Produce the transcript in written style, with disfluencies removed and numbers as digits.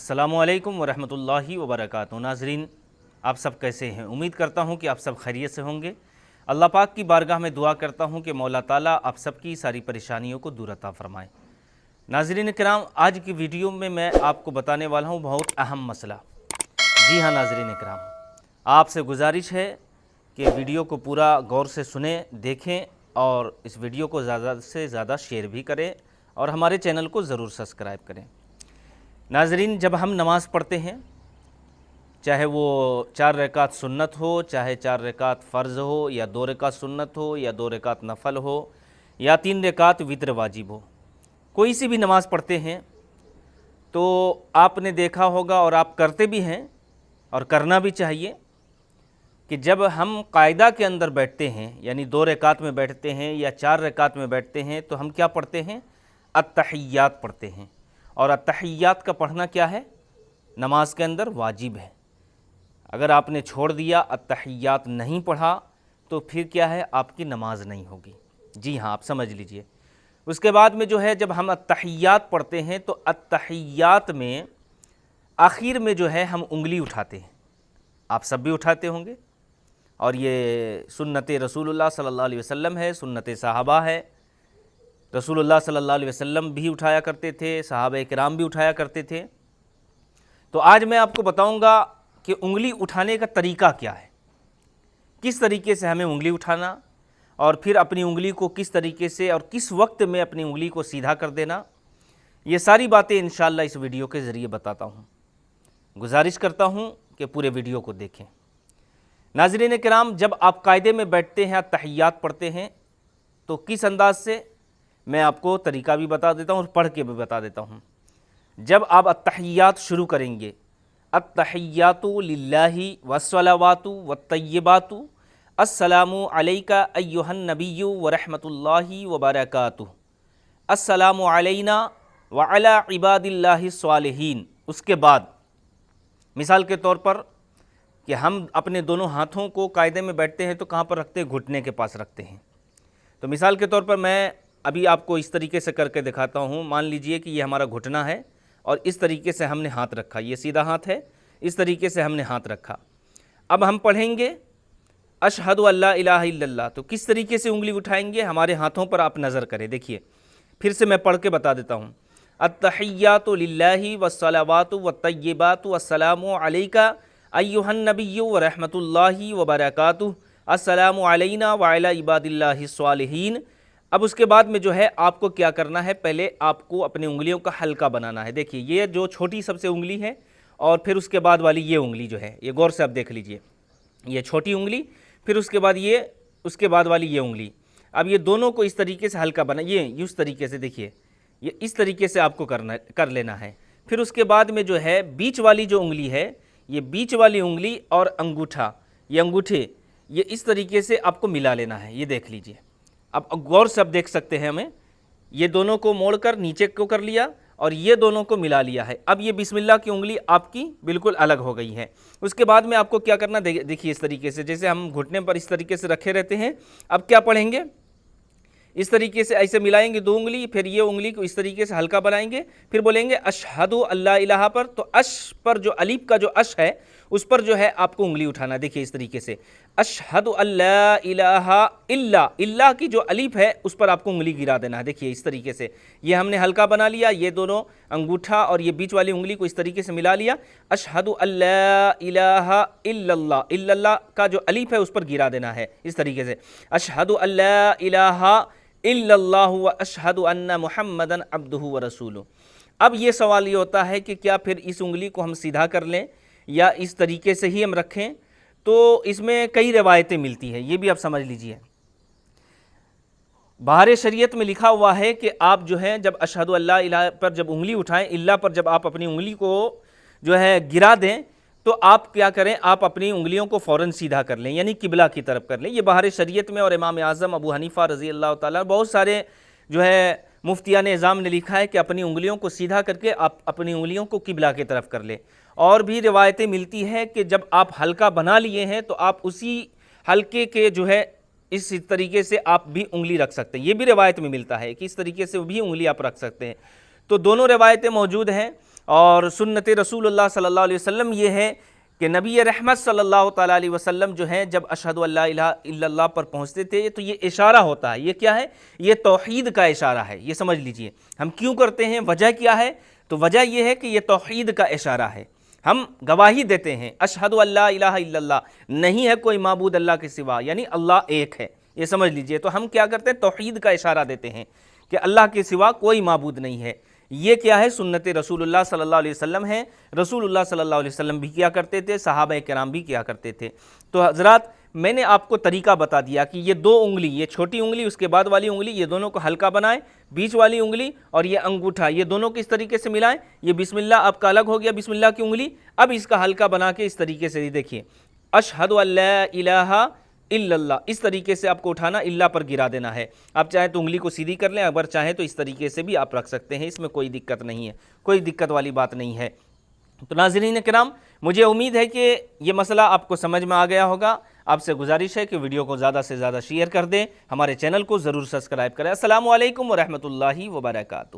अस्सलामुअलैकुम वरहमतुल्लाहि वबरकातुहू। नाज़रीन, आप सब कैसे हैं? उम्मीद करता हूं कि आप सब खैरियत से होंगे। अल्लाह पाक की बारगाह में दुआ करता हूं कि मौला ताला आप सबकी सारी परेशानियों को दूर अता फरमाए। नाज़रीन किराम, आज की वीडियो में मैं आपको बताने वाला हूं बहुत अहम मसला। जी हाँ नाज़रीन किराम, आपसे गुजारिश है कि वीडियो को पूरा गौर से सुने, देखें और इस वीडियो को ज़्यादा से ज़्यादा शेयर भी करें और हमारे चैनल को ज़रूर सब्सक्राइब करें। नाज़रीन, जब हम नमाज़ पढ़ते हैं, चाहे वो 4 रकात सुन्नत हो, चाहे 4 रकात फ़र्ज़ हो, या 2 रकात सुन्नत हो, या 2 रकात नफ़ल हो, या 3 रकात वित्र वाजिब हो, कोई सी भी नमाज़ पढ़ते हैं तो आपने देखा होगा और आप करते भी हैं और करना भी चाहिए कि जब हम कायदा के अंदर बैठते हैं, यानी 2 रकात में बैठते हैं या 4 रकात में बैठते हैं, तो हम क्या पढ़ते हैं? अत्तहियात पढ़ते हैं। और अत्तहियात का पढ़ना क्या है? नमाज के अंदर वाजिब है। अगर आपने छोड़ दिया, अत्तहियात नहीं पढ़ा, तो फिर क्या है? आपकी नमाज नहीं होगी। जी हाँ, आप समझ लीजिए। उसके बाद में जो है, जब हम अत्तहियात पढ़ते हैं तो अत्तहियात में आखिर में जो है हम उंगली उठाते हैं। आप सब भी उठाते होंगे और ये सुन्नत रसूलुल्लाह सल्लल्लाहु अलैहि वसल्लम है, सुन्नत सहाबा है। रसूलुल्लाह सल्लल्लाहु अलैहि वसल्लम भी उठाया करते थे, सहाबा किराम भी उठाया करते थे। तो आज मैं आपको बताऊंगा कि उंगली उठाने का तरीका क्या है, किस तरीके से हमें उंगली उठाना, और फिर अपनी उंगली को किस तरीके से और किस वक्त में अपनी उंगली को सीधा कर देना। ये सारी बातें इंशाअल्लाह इस वीडियो के ज़रिए बताता हूँ। गुजारिश करता हूँ कि पूरे वीडियो को देखें। नाज़रीन किराम, जब आप कायदे में बैठते हैं, तहियात पढ़ते हैं, तो किस अंदाज से, मैं आपको तरीका भी बता देता हूँ और पढ़ के भी बता देता हूँ। जब आप अत्तहियात शुरू करेंगे, अत्तहियातु लिल्लाहि वस्सलावातु वत्तय्यिबातु अस्सलामु अलैका अय्युहन नबिय्यु व रहमतुल्लाहि व बरकातुहू अस्सलामु अलैना व अला इबादिल्लाहि स्वालिहीन। उसके बाद मिसाल के तौर पर कि हम अपने दोनों हाथों को कायदे में बैठते हैं तो कहाँ पर रखते हैं? घुटने के पास रखते हैं। तो मिसाल के तौर पर मैं अभी आपको इस तरीके से करके दिखाता हूँ। मान लीजिए कि ये हमारा घुटना है और इस तरीके से हमने हाथ रखा, ये सीधा हाथ है, इस तरीके से हमने हाथ रखा। अब हम पढ़ेंगे अशहदु अल्ला इलाहा इल्लल्लाह। तो किस तरीके से उंगली उठाएंगे? हमारे हाथों पर आप नज़र करें। देखिए, फिर से मैं पढ़ के बता देता हूँ। अत्तहियातु लिल्लाहि वस्सलावातु वत्तय्यिबातु अस्सलामु अलैका अय्युहन नबिय्यु व रहमतुल्लाहि व बरकातुहू अस्सलामु अलैना व अला इबादिल्लाहि स्वालिहीन। अब उसके बाद में जो है आपको क्या करना है? पहले आपको अपनी उंगलियों का हल्का बनाना है। देखिए, ये जो छोटी सबसे उंगली है और फिर उसके बाद वाली ये उंगली जो है, ये गौर से आप देख लीजिए, ये छोटी उंगली, फिर उसके बाद ये, उसके बाद वाली ये उंगली। अब ये दोनों को इस तरीके से हल्का बना, ये इस तरीके से, देखिए ये इस तरीके से आपको कर लेना है। फिर उसके बाद में जो है बीच वाली जो उंगली है, ये बीच वाली उंगली और अंगूठा, ये अंगूठे, ये इस तरीके से आपको मिला लेना है। ये देख लीजिए, अब गौर से आप देख सकते हैं हमें, ये दोनों को मोड़कर नीचे को कर लिया और ये दोनों को मिला लिया है। अब ये बिस्मिल्लाह की उंगली आपकी बिल्कुल अलग हो गई है। उसके बाद में आपको क्या करना, देखिए इस तरीके से, जैसे हम घुटने पर इस तरीके से रखे रहते हैं। अब क्या पढ़ेंगे? इस तरीके से ऐसे मिलाएंगे 2 उंगली, फिर ये उंगली को इस तरीके से हल्का बनाएंगे, फिर बोलेंगे अशहदु अल्ला इलाहा पर। तो अश पर जो अलीफ का जो अश है, उस पर जो है आपको उंगली उठाना। देखिए इस तरीके से, अशहदु अल्ला इलाहा इल्ला, इल्ला की जो अलीफ है उस पर आपको उंगली गिरा देना है। देखिए इस तरीके से, ये हमने हल्का बना लिया, ये दोनों अंगूठा और ये बीच वाली उंगली को इस तरीके से मिला लिया। अशहदु अल्ला इलाहा इल्लल्लाह, इल्लल्लाह का जो अलीफ है उस पर गिरा देना है इस तरीके से। अशहदु अल्ला इलाहा इल्लल्लाहु व अशहदु अन्ना मुहम्मदन अब्दुहु व रसूलुहु। अब ये सवाल ये होता है कि क्या फिर इस उंगली को हम सीधा कर लें या इस तरीके से ही हम रखें? तो इसमें कई रिवायतें मिलती हैं, ये भी आप समझ लीजिए। बाहर शरीयत में लिखा हुआ है कि आप जो है जब अशहदु अल्ला इलाहा पर जब उंगली उठाएं, इल्ला पर जब आप अपनी उंगली को जो है गिरा दें, तो आप क्या करें? आप अपनी उंगलियों को फ़ौरन सीधा कर लें, यानी किबला की तरफ कर लें। ये बाहर शरीयत में और इमाम आज़म अबू हनीफ़ा रज़ी अल्लाह ताला, बहुत सारे जो है मुफ्तियान निज़ाम ने लिखा है कि अपनी उंगलियों को सीधा करके आप अपनी उंगलियों को किबला की तरफ कर लें। और भी रिवायतें मिलती हैं कि जब आप हल्का बना लिए हैं तो आप उसी हल्के के जो है इस तरीके से आप भी उंगली रख सकते हैं। ये भी रिवायत में मिलता है कि इस तरीके से भी उंगली आप रख सकते हैं। तो दोनों रिवायतें मौजूद हैं اور سنت رسول اللہ صلی اللہ علیہ وسلم یہ ہے کہ نبی رحمت صلی اللہ تعالیٰ علیہ وسلم جو ہیں جب اشہد ان لا الہ الا اللہ پر پہنچتے تھے تو یہ اشارہ ہوتا ہے. یہ کیا ہے؟ یہ توحید کا اشارہ ہے. یہ سمجھ لیجئے ہم کیوں کرتے ہیں، وجہ کیا ہے؟ تو وجہ یہ ہے کہ یہ توحید کا اشارہ ہے. ہم گواہی دیتے ہیں اشہد ان لا الہ الا اللہ، نہیں ہے کوئی معبود اللہ کے سوا، یعنی اللہ ایک ہے. یہ سمجھ لیجئے. تو ہم کیا کرتے ہیں؟ توحید کا اشارہ دیتے ہیں کہ اللہ کے سوا کوئی معبود نہیں ہے. یہ کیا ہے؟ سنت رسول اللہ صلی اللہ علیہ وسلم ہے. رسول اللہ صلی اللہ علیہ وسلم بھی کیا کرتے تھے، صحابہ کرام بھی کیا کرتے تھے. تو حضرات میں نے آپ کو طریقہ بتا دیا کہ یہ دو انگلی، یہ چھوٹی انگلی اس کے بعد والی انگلی، یہ دونوں کو ہلکا بنائیں، بیچ والی انگلی اور یہ انگوٹھا، یہ دونوں کس طریقے سے ملائیں. یہ بسم اللہ آپ کا الگ ہو گیا، بسم اللہ کی انگلی. اب اس کا ہلکا بنا کے اس طریقے سے دیکھیے، اشہد ان لا الہ الا اللہ، اس طریقے سے آپ کو اٹھانا، اللہ پر گرا دینا ہے. آپ چاہیں تو انگلی کو سیدھی کر لیں، اگر چاہیں تو اس طریقے سے بھی آپ رکھ سکتے ہیں. اس میں کوئی دقت نہیں ہے، کوئی دقت والی بات نہیں ہے. تو ناظرین کرام، مجھے امید ہے کہ یہ مسئلہ آپ کو سمجھ میں آ گیا ہوگا. آپ سے گزارش ہے کہ ویڈیو کو زیادہ سے زیادہ شیئر کر دیں، ہمارے چینل کو ضرور سبسکرائب کریں. السلام علیکم ورحمۃ اللہ وبرکاتہ.